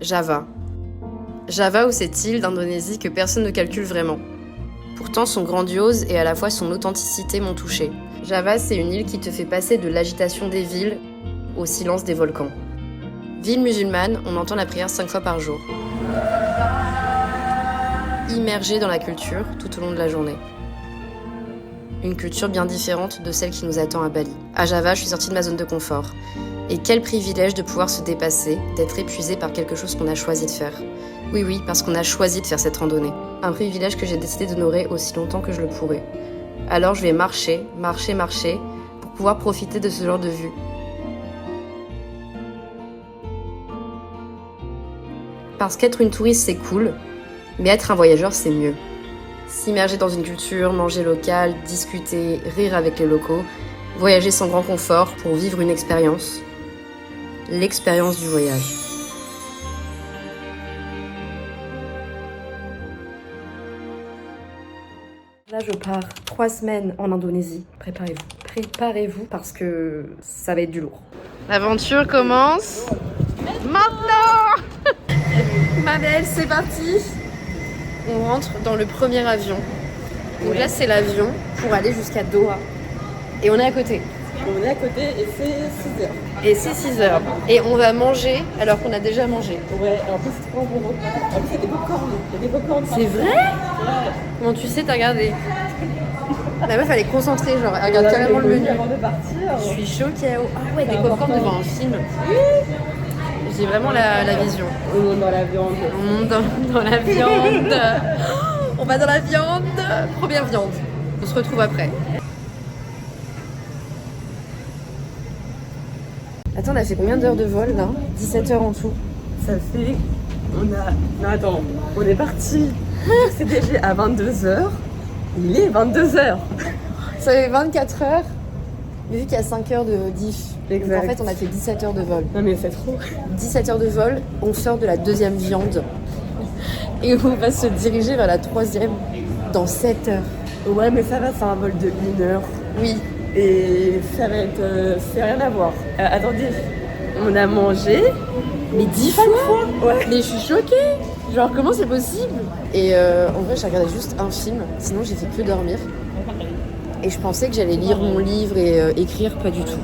Java. Java ou cette île d'Indonésie que personne ne calcule vraiment. Pourtant, son grandiose et à la fois son authenticité m'ont touchée. Java, c'est une île qui te fait passer de l'agitation des villes au silence des volcans. Ville musulmane, on entend la prière 5 fois par jour. Immergé dans la culture tout au long de la journée. Une culture bien différente de celle qui nous attend à Bali. À Java, je suis sortie de ma zone de confort. Et quel privilège de pouvoir se dépasser, d'être épuisé par quelque chose qu'on a choisi de faire. Oui, parce qu'on a choisi de faire cette randonnée. Un privilège que j'ai décidé d'honorer aussi longtemps que je le pourrais. Alors je vais marcher, pour pouvoir profiter de ce genre de vue. Parce qu'être une touriste, c'est cool, mais être un voyageur, c'est mieux. S'immerger dans une culture, manger local, discuter, rire avec les locaux, voyager sans grand confort pour vivre une expérience. L'expérience du voyage. Là, je pars 3 semaines en Indonésie. Préparez-vous parce que ça va être du lourd. L'aventure commence maintenant. Ma belle, c'est parti. On rentre dans le premier avion. Donc là, c'est l'avion pour aller jusqu'à Doha. Et on est à côté. On est à côté et c'est 6 heures. Et c'est 6 heures. Et on va manger alors qu'on a déjà mangé. Ouais, en plus c'est 3 euros. En plus il y a des popcorn. Il y a des popcorn. C'est vrai? Ouais. Comment tu sais, t'as regardé? La meuf, elle est concentrée, genre, elle regarde carrément le menu. Avant de partir. Je suis choquée. Ah ouais, des popcorn devant un film. J'ai vraiment la vision. On monte dans la viande. On monte dans la viande. On va dans la viande. Première viande. On se retrouve après. Attends, on a fait combien d'heures de vol là? 17 heures en tout. Ça fait. Non, attends. On est parti. CDG à 22h. Il est 22h. Ça fait 24 heures. Mais vu qu'il y a 5 heures de diff. Exact. Donc en fait, on a fait 17 heures de vol. Non, mais c'est trop. 17 heures de vol, on sort de la 2e viande. Et on va se diriger vers la 3e dans 7 heures. Ouais, mais ça va, c'est un vol de 1 heure. Oui. Et ça va être. C'est rien à voir. Attendez, on a mangé. Mais 10 fois. Ouais. Mais je suis choquée. Genre, comment c'est possible? Et en vrai, j'ai regardé juste un film. Sinon, j'ai fait que dormir. Et je pensais que j'allais lire mon livre et écrire, pas du tout.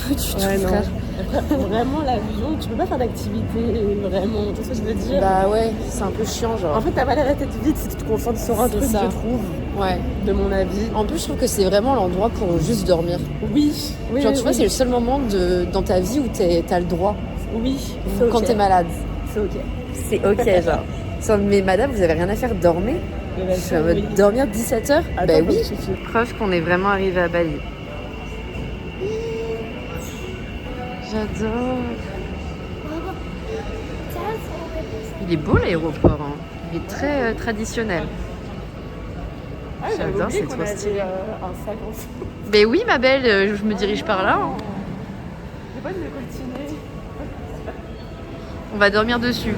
Pas du tout, frère. Après, vraiment, l'avion, tu peux pas faire d'activité, vraiment. Tu sais ce que je veux dire? Bah ouais, c'est un peu chiant, genre. En fait, t'as mal à la tête vite si tu te concentres sur un C'est truc, ça. je trouve, Ouais. de mon avis. En plus, je trouve que c'est vraiment l'endroit pour juste dormir. Oui. Genre, tu vois, c'est le seul moment dans ta vie où t'as le droit. Oui. Quand t'es malade. C'est ok. C'est ok, genre. Mais madame, vous avez rien à faire, dormir? Je suis en mode dormir 17 heures? Bah oui. Preuve qu'on est vraiment arrivé à Bali. J'adore. Il est beau l'aéroport, hein. Il est très traditionnel. J'adore, c'est trop stylé. Un sac en dessous. Mais oui, ma belle, je me dirige par là. Hein. J'ai pas de continuer. On va dormir dessus.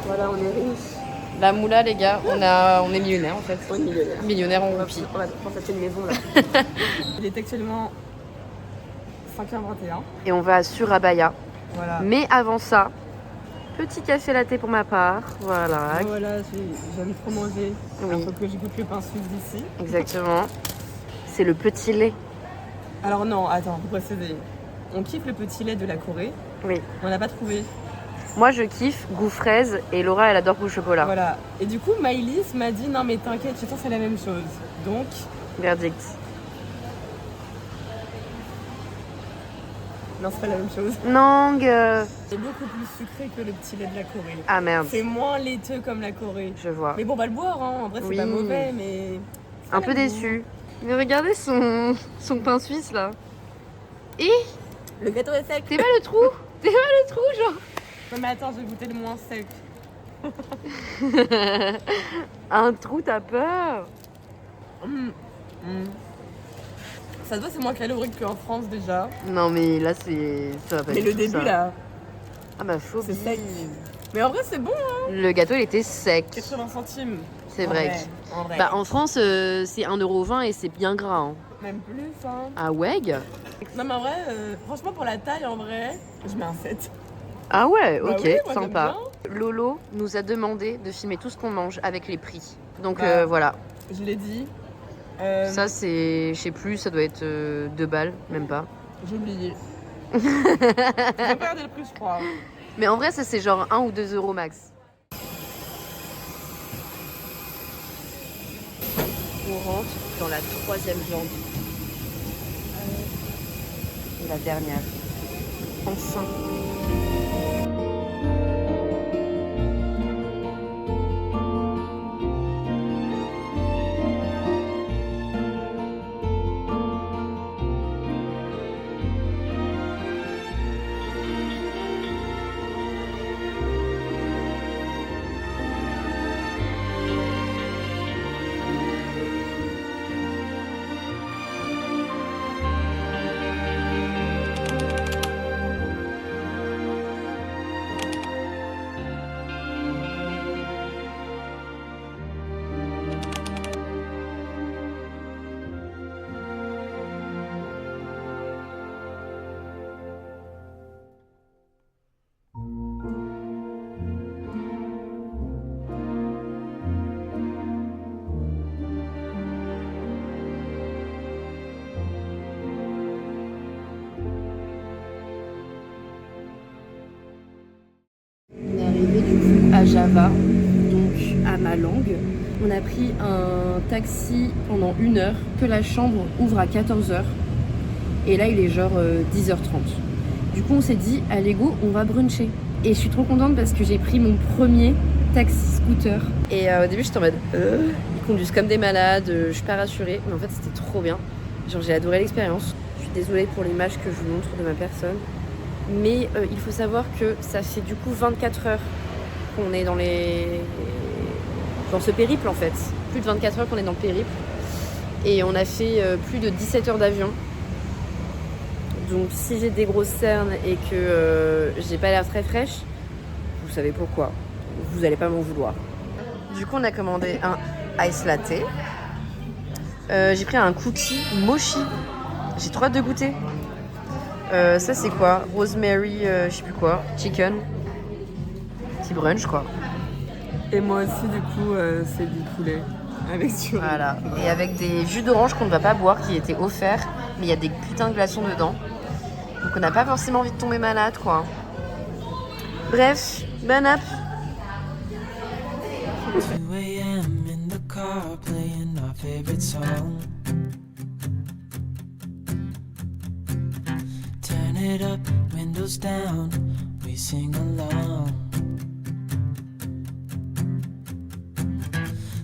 Voilà, on est riche. La moula, les gars, on est millionnaire en fait. On est millionnaire. Millionnaire en roupie. On va s'acheter une maison là. Il est actuellement 5h21. Et on va à Surabaya. Voilà. Mais avant ça, petit café latte pour ma part. Voilà. Voilà, j'aime trop manger. Oui. Il faut que je goûte le pain suisse d'ici. Exactement. C'est le petit lait. Alors non, attends, faut préciser. On kiffe le petit lait de la Corée. Oui. On n'a pas trouvé. Moi, je kiffe goût fraise et Laura, elle adore goût chocolat. Voilà. Et du coup, Maëlys m'a dit non mais t'inquiète, je pense que c'est la même chose. Donc, Verdict. non, c'est pas la même chose. Nang. C'est beaucoup plus sucré que le petit lait de la Corée. Ah merde. C'est moins laiteux comme la Corée. Je vois. Mais bon, on va le boire, hein. En vrai, c'est Oui. pas mauvais, mais... Un peu déçu. Mais regardez son pain suisse là. Et Le gâteau est sec. t'es pas le trou? T'es pas le trou, genre. Non mais attends, je vais goûter le moins sec. Un trou, t'as peur? Ça doit, c'est moins calorique qu'en France déjà. Non, mais là, ça va pas. Mais du le tout, début ça. là, Ah, ma phobie. c'est sec. Mais en vrai, c'est bon, hein. Le gâteau, il était sec. 80 centimes. C'est En vrai. En vrai. Bah, en France, c'est 1,20€ et c'est bien gras. Hein. Même plus, hein. Ah, ouais? Non, mais en vrai, franchement, pour la taille, en vrai, je mets un 7. Ah, ouais, Bah ok, oui, moi, sympa. j'aime Lolo nous a demandé de filmer tout ce qu'on mange avec les prix. Donc, Bah. voilà. Je l'ai dit. Ça, c'est, je sais plus, ça doit être 2 balles, même pas. J'ai oublié. Je vais pas regarder le prix, je crois. Mais en vrai, ça, c'est genre 1 ou 2€ max. On rentre dans la 3e viande. Et la dernière. Enfin. On est arrivé du coup à Java, donc à Malang. On a pris un taxi pendant 1 heure, que la chambre ouvre à 14h. Et là il est genre 10h30. Du coup on s'est dit, allez go, on va bruncher. Et je suis trop contente parce que j'ai pris mon premier taxi scooter. Et au début j'étais en mode, ils conduisent comme des malades, je suis pas rassurée. Mais en fait c'était trop bien. Genre j'ai adoré l'expérience. Je suis désolée pour l'image que je vous montre de ma personne. Mais il faut savoir que ça fait du coup 24 heures qu'on est dans ce périple en fait. Plus de 24 heures qu'on est dans le périple. Et on a fait plus de 17 heures d'avion. Donc si j'ai des grosses cernes et que j'ai pas l'air très fraîche, vous savez pourquoi. Vous allez pas m'en vouloir. Du coup on a commandé un ice latte. J'ai pris un cookie mochi. J'ai trop hâte de goûter. Ça c'est quoi? Rosemary, je sais plus quoi, chicken. Petit brunch quoi. Et moi aussi, du coup, c'est du poulet. Avec du riz. Voilà. Et avec des jus d'orange qu'on ne va pas boire qui étaient offerts, mais il y a des putains de glaçons dedans. Donc on n'a pas forcément envie de tomber malade quoi. Bref, bon app. 2 a.m. in the car playing our favorite song. Turn it up, windows down, we sing along.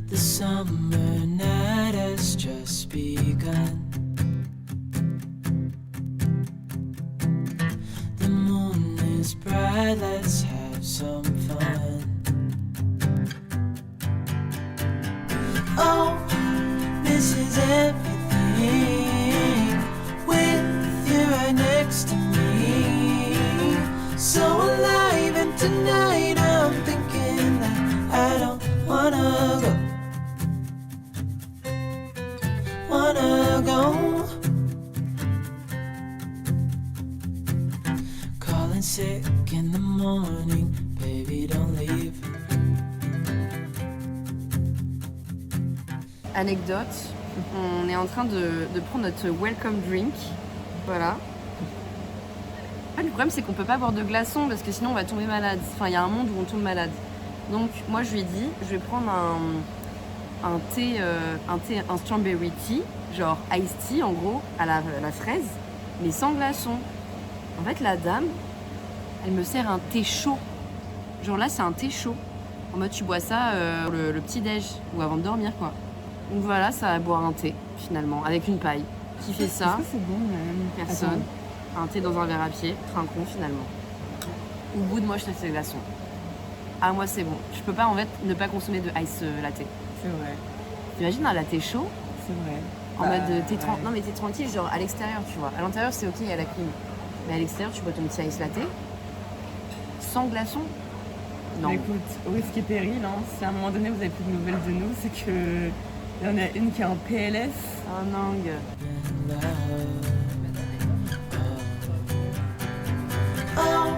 The summer night has just begun. The moon is bright, let's have some fun. Oh, this is everything with you right next to me. So alive, and tonight I'm thinking that I don't wanna go. Calling sick in the morning, baby don't leave. Anecdote, on est en train de prendre notre welcome drink. Voilà. Le problème c'est qu'on peut pas boire de glaçons parce que sinon on va tomber malade. Enfin il y a un monde où on tombe malade. Donc moi je lui ai dit je vais prendre un thé, un strawberry tea, genre iced tea en gros, à la fraise, mais sans glaçons. En fait la dame, elle me sert un thé chaud. Genre là c'est un thé chaud. En mode tu bois ça le petit déj ou avant de dormir quoi. Donc voilà, ça va boire un thé finalement avec une paille. Qui fait ça? Est-ce que c'est bon même? Personne. Un thé dans un verre à pied, trincon finalement. Au bout de moi, je teste les glaçons. Ah, moi, c'est bon. Je peux pas, en fait, ne pas consommer de ice latte. C'est vrai, T'imagines un latte chaud c'est vrai. en Bah, mode t'es ouais. non mais t'es tranquille, genre à l'extérieur, tu vois. À l'intérieur, c'est ok, il y a la clim. Mais à l'extérieur, tu bois ton petit ice latte sans glaçons. Non. Mais écoute, au risque et péril, hein, si à un moment donné vous avez plus de nouvelles de nous, c'est que il y en a une qui est en PLS. Oh non. Oh,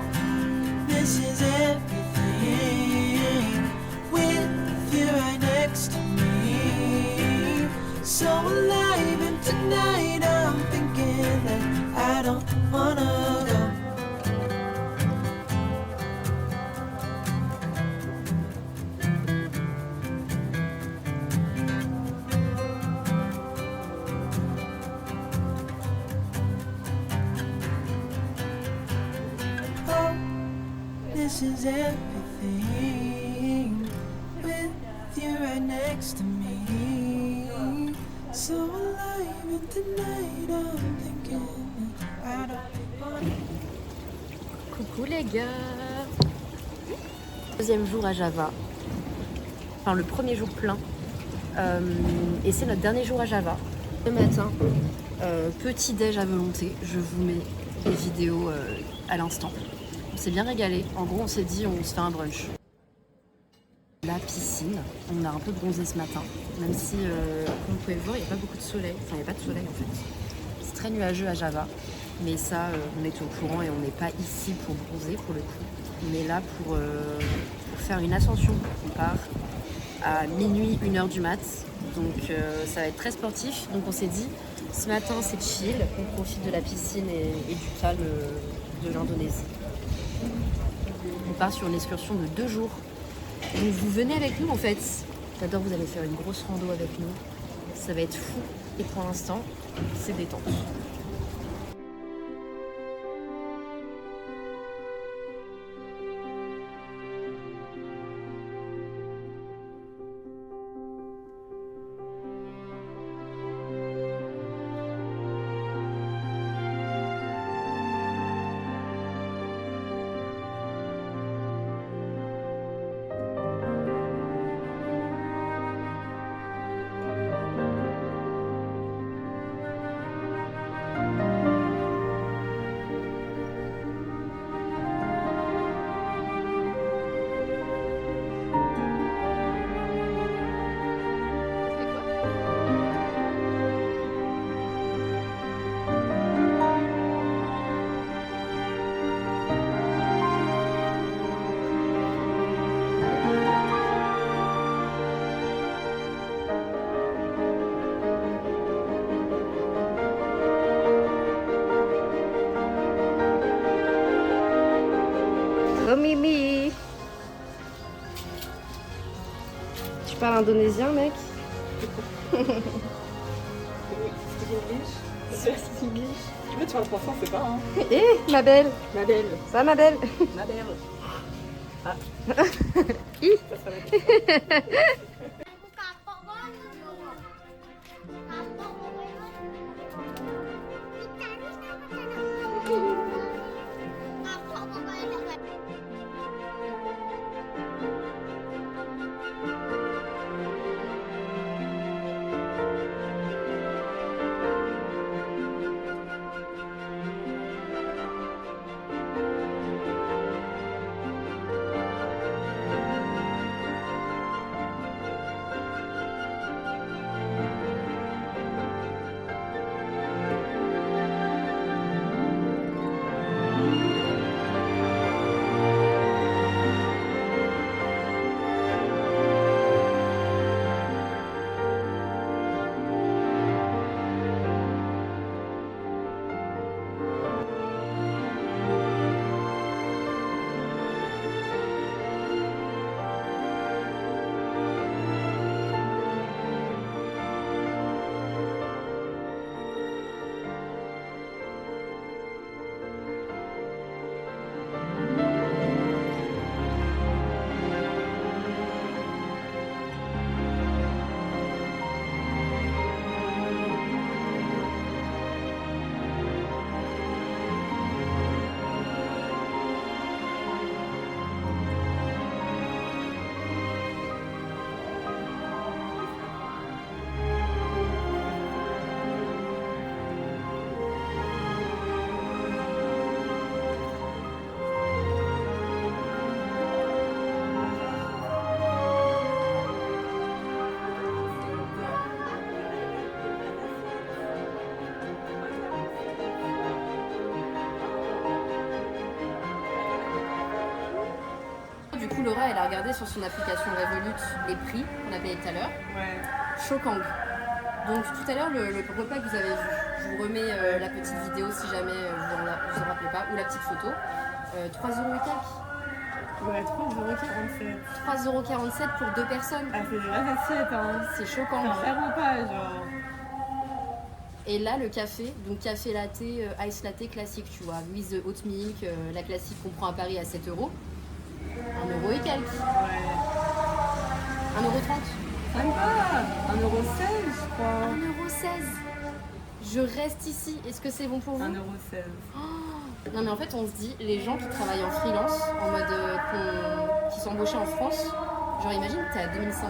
this is everything with you right next to me. So alive, and tonight I'm thinking that I don't wanna go. Oh, this is everything with you right next to me. So alive, and tonight I'm thinking that I don't wanna. Coucou les gars. Deuxième jour à Java. Enfin le premier jour plein. Et c'est notre dernier jour à Java. Le matin, petit déj à volonté. Je vous mets les vidéos à l'instant. On s'est bien régalé. En gros, on s'est dit on se fait un brunch. La piscine. On a un peu bronzé ce matin. Même si, comme vous pouvez le voir, il n'y a pas beaucoup de soleil. Enfin, il n'y a pas de soleil en fait. C'est très nuageux à Java. Mais ça, on est au courant et on n'est pas ici pour bronzer pour le coup. On est là pour faire une ascension. On part à minuit, 1h du mat. Donc ça va être très sportif. Donc on s'est dit, ce matin c'est chill. On profite de la piscine et du calme de l'Indonésie. On part sur une excursion de 2 jours. Donc vous venez avec nous en fait. J'adore, vous allez faire une grosse rando avec nous. Ça va être fou. Et pour l'instant, c'est détente. Oh Mimi. Tu parles indonésien, mec? Tu veux, tu parles français, c'est pas, hein. Eh, ma belle. Ma belle, Ça, ma belle. ma belle. Ah. Hi. Ça sera la question. du coup, Laura, elle a regardé sur son application Revolut les prix qu'on a payé tout à l'heure. Ouais. Choquant. Donc tout à l'heure, le repas que vous avez vu, je vous remets la petite vidéo si jamais vous en rappelez pas, ou la petite photo. 3 € et quelques. Ouais, 3,47 €. 3,47 € pour 2 personnes. Ah, c'est la assiette, hein. C'est choquant. C'est un repas, genre. Et là, le café, donc café latte, ice latte classique, tu vois, with oat milk, la classique qu'on prend à Paris à 7 €. 1 € et quelques. Ouais. 1,30 €. Même pas 1,16 €, je crois. 1,16 €. Je reste ici. Est-ce que c'est bon pour vous? 1,16 €. Non mais en fait on se dit, les gens qui travaillent en freelance, en mode qui sont embauchés en France, genre imagine t'es à 2005.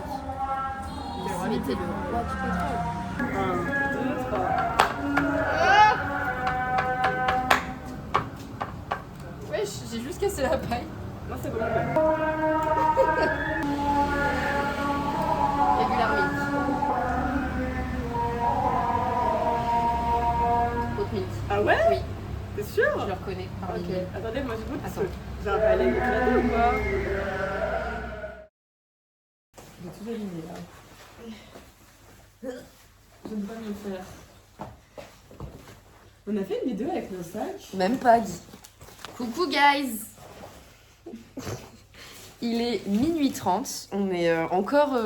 Mais t'es le roi du pétrole. 1, 2, 3. Ouais, j'ai juste cassé la paille. Non, c'est bon. Regular milk. Oat milk. Ah ouais? Oui, T'es sûr? je le reconnais parmi Ok. les- Attendez, moi je goûte parce que Attends. j'ai un palais éclaté ou pas? J'ai tout aligné là. Je ne peux pas me le faire. On a fait une vidéo avec nos sacs. Même pas Guy. Coucou guys. Il est minuit 30, on est encore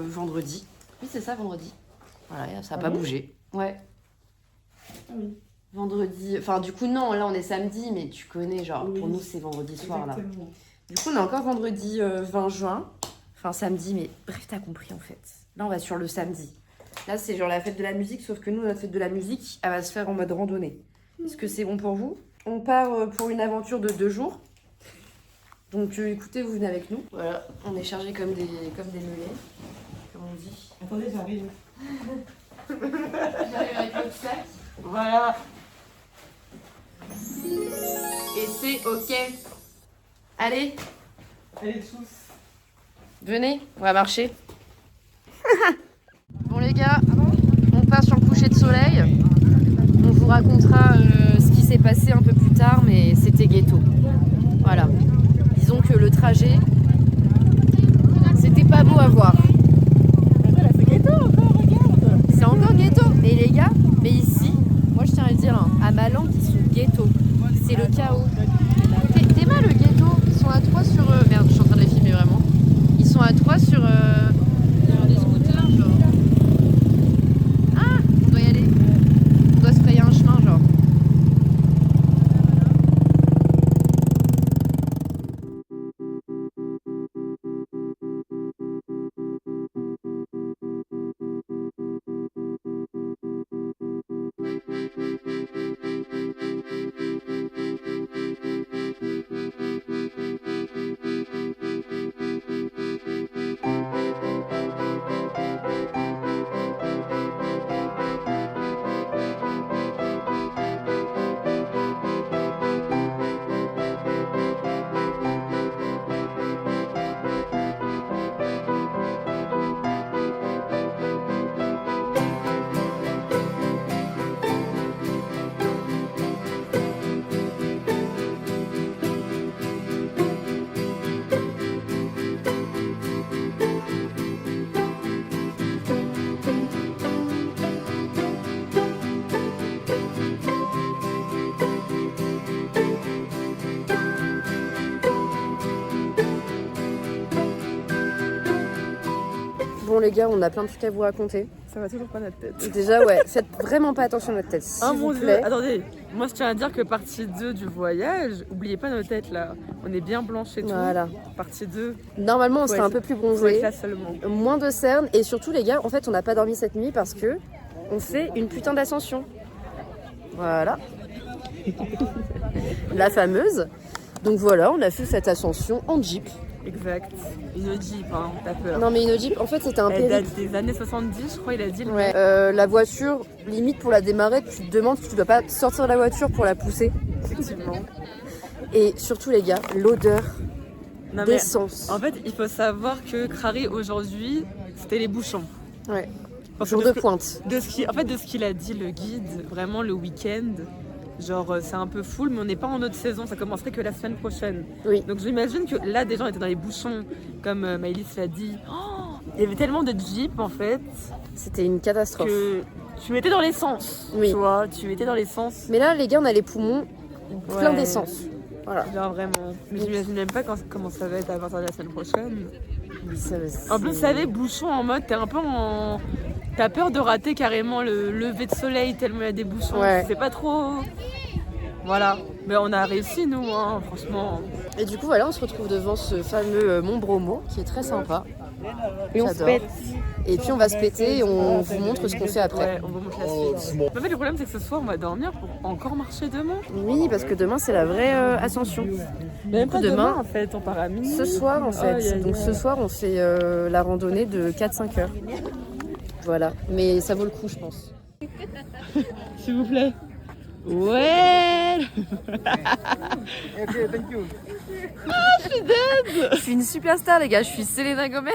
vendredi. Oui c'est ça vendredi. Voilà, ça n'a pas bon bougé. Ouais. Ah oui. Vendredi, enfin du coup non, là on est samedi, mais tu connais, genre Oui. pour nous c'est vendredi soir là. Exactement. Du coup on est encore vendredi 20 juin, enfin samedi, mais bref t'as compris en fait. Là on va sur le samedi. Là c'est genre la fête de la musique, sauf que nous notre fête de la musique, elle va se faire en mode randonnée. Est-ce que c'est bon pour vous? On part pour une aventure de 2 jours. Donc écoutez, vous venez avec nous. Voilà, on est chargés comme des melets, comme on dit. Attendez, j'arrive. J'arrive avec notre sac. Voilà. Et c'est ok. Allez, Allez tous. venez, on va marcher. Bon les gars, on part sur le coucher de soleil. On vous racontera ce qui s'est passé un peu plus tard, mais c'était ghetto. Voilà. Disons que le trajet, c'était pas beau à voir. C'est ghetto encore, regarde. C'est encore ghetto. Et les gars, mais ici, moi je tiens à le dire, hein, à ma langue, ils sont ghetto. C'est le chaos. T'es mal le ghetto. Ils sont à 3 sur... Merde, je suis en train de les filmer vraiment. Ils sont à 3 sur des scooters, genre. Ah, on doit y aller. On doit se frayer un chemin, genre. Bon les gars, on a plein de trucs à vous raconter. Ça va toujours pas notre tête. Déjà ouais, faites vraiment pas attention à notre tête, s'il Oh vous mon dieu, plaît. attendez, moi je tiens à dire que partie 2 du voyage, oubliez pas nos têtes là, on est bien blanches et tout. Voilà. Partie 2, Normalement on Ouais, serait un peu plus faut être bronzé, là seulement. moins de cernes et surtout les gars, en fait on n'a pas dormi cette nuit parce que on fait une putain d'ascension. Voilà. La fameuse. Donc voilà, on a fait cette ascension en jeep. Exact. Une Jeep, hein, t'as peur. Non mais une jeep, en fait c'était un Elle périple. date des années 70, je crois, il a dit. Le Ouais, la voiture, limite pour la démarrer, tu te demandes si tu dois pas sortir de la voiture pour la pousser. Effectivement. Et surtout les gars, l'odeur Non, mais d'essence. en fait, il faut savoir que Crary aujourd'hui, c'était les bouchons. Ouais, Parce jour que de ce que- pointe. de ce qu'il a dit le guide, vraiment le week-end, Genre c'est un peu full, mais on n'est pas en autre saison, ça commencerait que la semaine prochaine. Oui. Donc j'imagine que là des gens étaient dans les bouchons, comme Maëlys l'a dit. Oh, il y avait tellement de jeeps en fait C'était une catastrophe. que tu mettais dans l'essence. Oui. Tu vois, tu mettais dans l'essence. Mais là, les gars, on a les poumons plein Ouais. d'essence. Voilà. Genre vraiment. Mais j'imagine même pas comment ça va être à partir de la semaine prochaine. Ça, En plus, vous savez, bouchon en mode, t'es un peu en. T'as peur de rater carrément le lever de soleil tellement il y a des bouchons. Ouais. C'est pas trop. Voilà. Mais on a réussi, nous, hein, franchement. Et du coup, voilà, on se retrouve devant ce fameux Mont Bromo qui est très sympa. Et on se J'adore. pète. Et puis on va se péter et on vous montre ce qu'on fait après. Ouais, on vous montre la suite. En fait, le problème, c'est que ce soir, on va dormir pour encore marcher demain. Oui, parce que demain, c'est la vraie ascension. Mais même pas demain, demain, en fait, on part à minuit. Ce soir, en fait. Aïe, aïe, Donc aïe. ce soir, on fait la randonnée de 4-5 heures. Voilà. Mais ça vaut le coup, je pense. S'il vous plaît. Ouais. Je suis une superstar, les gars. Je suis Selena Gomez.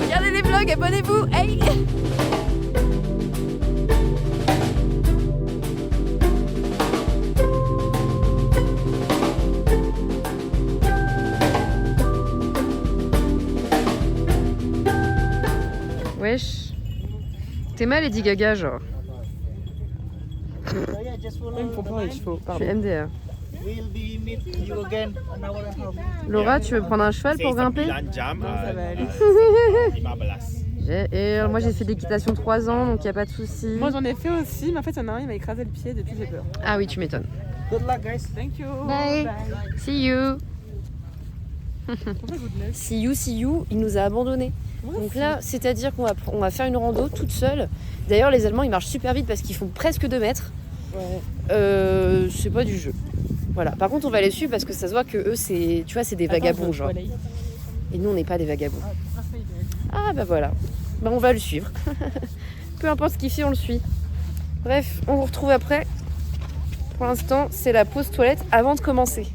Regardez les vlogs, abonnez-vous. Hey. Wesh. T'es mal Lady Gaga, genre. Ils me font peur, les chevaux. Je Pardon. suis MDR. We'll be meet you again an hour and a half. Laura, tu veux prendre un cheval pour grimper? Jam, Non, ça va aller. 15. Moi j'ai fait de l'équitation 3 ans, donc il a pas de souci. Moi, j'en ai fait aussi, mais en fait, il y en a un, il m'a écrasé le pied, depuis j'ai peur. Ah oui, tu m'étonnes. Good luck, guys. Thank you. Bye. See you. See you, il nous a abandonnés. Donc là, c'est-à-dire qu'on va faire une rando toute seule. D'ailleurs, les Allemands, ils marchent super vite parce qu'ils font presque 2 mètres. Ouais. C'est pas du jeu. Voilà. Par contre, on va les suivre parce que ça se voit que eux, c'est, tu vois, c'est des vagabonds, genre. Et nous, on n'est pas des vagabonds. Ah bah voilà. Bah on va le suivre. Peu importe ce qu'il fait, on le suit. Bref, on vous retrouve après. Pour l'instant, c'est la pause toilette avant de commencer.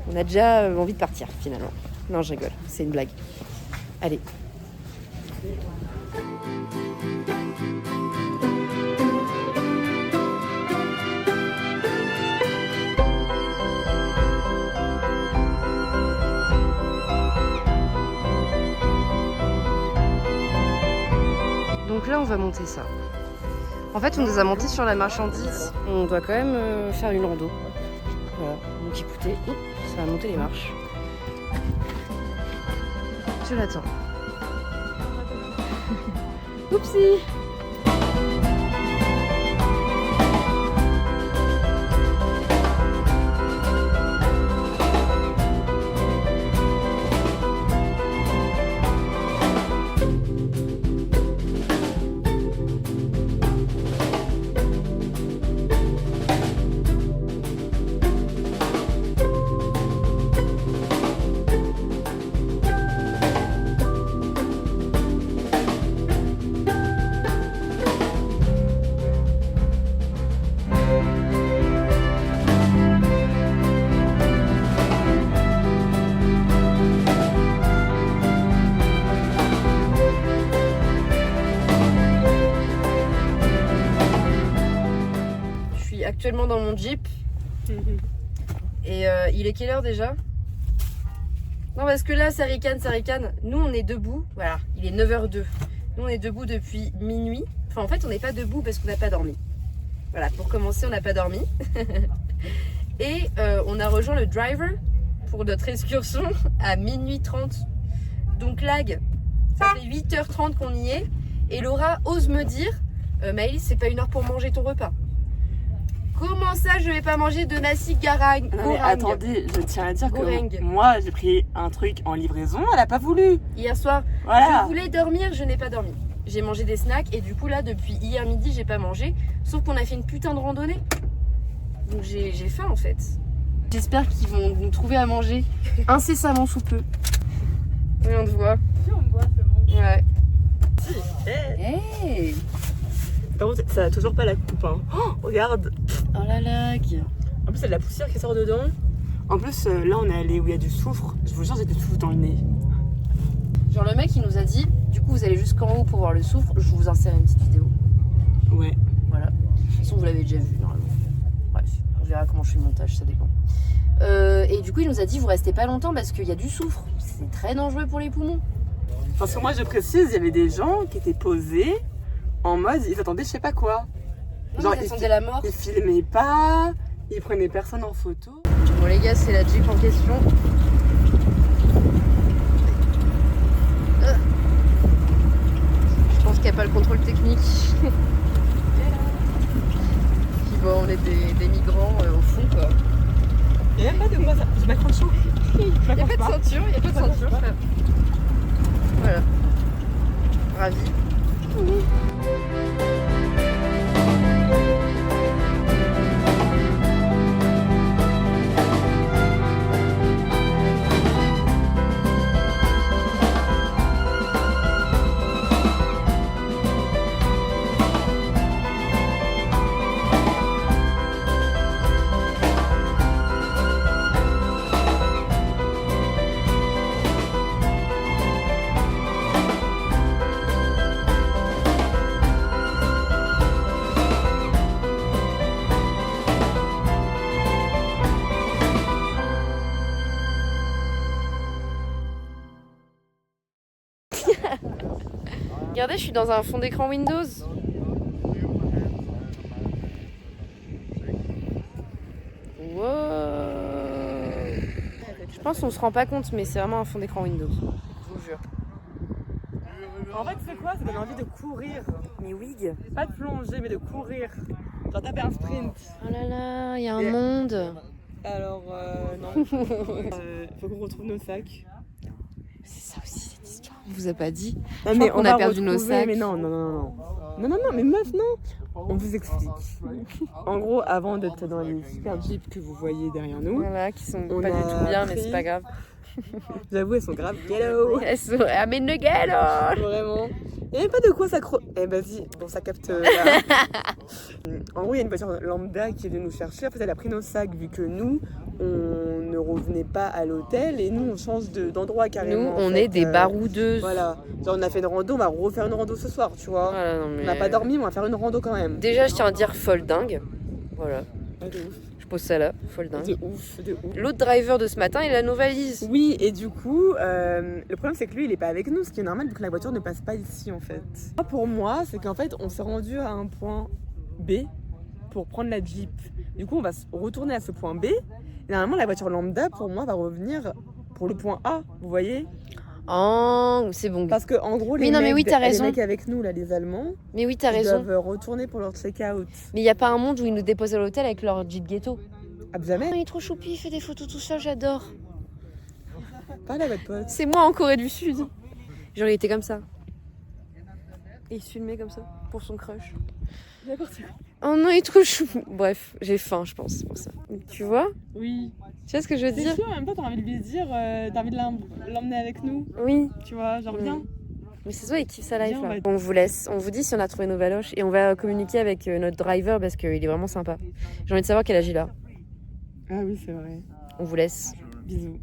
On a déjà envie de partir, finalement. Non, je rigole. C'est une blague. Allez. Donc là, on va monter ça. En fait, on nous a monté sur la marchandise. On doit quand même faire une rando. Voilà. Donc écoutez, ça va monter les marches. Je l'attends. Oupsie! Actuellement dans mon Jeep. Et il est quelle heure déjà? Non, parce que là, ça ricane. Nous, on est debout. Voilà, il est 9h02. Nous, on est debout depuis minuit. Enfin, en fait, on n'est pas debout parce qu'on n'a pas dormi. Voilà, pour commencer, on n'a pas dormi. Et on a rejoint le driver pour notre excursion à minuit 30. Donc, lag, ça fait 8h30 qu'on y est. Et Laura ose me dire Maëlys, c'est pas 1 heure pour manger ton repas. Comment ça, je vais pas manger de nasi goreng? Non mais attendez, je tiens à dire Goreng. que moi j'ai pris un truc en livraison, elle a pas voulu. Hier soir, Voilà. je voulais dormir, je n'ai pas dormi. J'ai mangé des snacks et du coup là, depuis hier midi, j'ai pas mangé. Sauf qu'on a fait une putain de randonnée. Donc j'ai faim en fait. J'espère qu'ils vont nous trouver à manger incessamment sous peu. Oui, on te voit. Si on me voit, c'est bon. Ouais. Hey. Hey. Par contre, ça a toujours pas la coupe. Hein. Oh, regarde. Oh la lag. En plus, il y a de la poussière qui sort dedans. En plus, là, on est allé où il y a du soufre. Je vous jure, j'ai du soufre dans le nez. Genre le mec il nous a dit, du coup vous allez jusqu'en haut pour voir le soufre, je vous insère une petite vidéo. Ouais. Voilà. De toute façon vous l'avez déjà vu normalement. Bref, on verra comment je fais le montage, ça dépend. Et du coup il nous a dit vous restez pas longtemps parce qu'il y a du soufre. C'est très dangereux pour les poumons. Parce que moi, je précise, il y avait des gens qui étaient posés en mode, ils attendaient je sais pas quoi. Genre ils attendaient la mort. Ils filmaient pas, ils prenaient personne en photo. Bon les gars, c'est la Jeep en question. Je pense qu'il n'y a pas le contrôle technique. Puis bon, on est des migrants au fond quoi. Il n'y a même pas de quoi ça. Je m'accroche chaud. Il n'y a pas de ceinture, il n'y a pas de ceinture. Voilà. Ravi. Regardez, je suis dans un fond d'écran Windows. Wow. Je pense qu'on se rend pas compte, mais c'est vraiment un fond d'écran Windows. Je vous jure. En fait, c'est quoi? Ça donne envie de courir. Mais oui. Pas de plonger, mais de courir. Genre taper un sprint. Oh là là, il y a un monde. Alors, non. Faut qu'on retrouve nos sacs. C'est ça aussi cette histoire. On vous a pas dit. Non, Je mais crois qu'on a va perdu nos retrouver- sacs. Mais non, mais meuf, non. On vous explique. En gros, avant d'être dans les super jeeps que vous voyez derrière nous, Voilà, qui sont On pas du a tout bien, mais pris- c'est pas grave. j'avoue, elles sont grave ghetto. Elles sont amène le gars. Vraiment. Il n'y a même pas de quoi s'accrocher. Eh vas-y, bon ça capte là. En gros, il y a une voiture lambda qui est venue nous chercher. En fait, elle a pris nos sacs vu que nous, on ne revenait pas à l'hôtel et nous, on change d'endroit Nous, carrément. on en est fait. des baroudeuses. Voilà. Genre, on a fait une rando, on va refaire une rando ce soir, tu vois. Voilà, non, mais... On n'a pas dormi, mais on va faire une rando quand même. Déjà, je tiens à dire folle dingue. Voilà. Ouais, de ouf. Je pose ça là, folle dingue. De ouf, de ouf. L'autre driver de ce matin, il a nos valises. Oui, et du coup, le problème c'est que lui il est pas avec nous, ce qui est normal vu que la voiture ne passe pas ici en fait. Pour moi, c'est qu'en fait on s'est rendu à un point B pour prendre la Jeep. Du coup, on va retourner à ce point B. Et normalement, la voiture lambda pour moi va revenir pour le point A, vous voyez? Oh, c'est bon. Parce que en gros, Oui, non, mais oui, t'as raison. les mecs avec nous, là, les Allemands, Mais oui, t'as ils raison. doivent retourner pour leur check-out. Mais il n'y a pas un monde où ils nous déposent à l'hôtel avec leur Jeep ghetto. Ah, jamais? Il est trop choupi, il fait des photos tout seul, j'adore. Parlez à votre pote. C'est moi en Corée du Sud. Genre, il était comme ça. Et il se filmait comme ça pour son crush. N'importe quoi. Oh non, il est trop chou. Bref, j'ai faim, je pense, c'est pour ça. Tu vois? Oui. Tu vois ce que je veux C'est dire? sûr, en même temps, t'as envie de lui dire, t'as envie de l'emmener avec nous, Oui. tu vois, genre Oui. viens. Mais c'est ça, il kiffe sa life Viens, là. on va- On vous laisse, on vous dit si on a trouvé nos valoches et on va communiquer avec notre driver parce qu'il est vraiment sympa. J'ai envie de savoir quel âge il a. Ah oui, c'est vrai. On vous laisse. Bisous.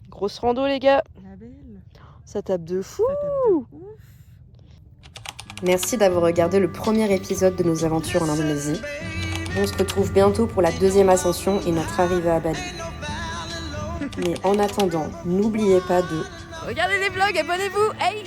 Grosse rando les gars. La belle. Ça tape de fou. Ça tape de ouf. Merci d'avoir regardé le premier épisode de nos aventures en Indonésie. On se retrouve bientôt pour la deuxième ascension et notre arrivée à Bali. Mais en attendant, n'oubliez pas de Regardez les vlogs, abonnez-vous. Hey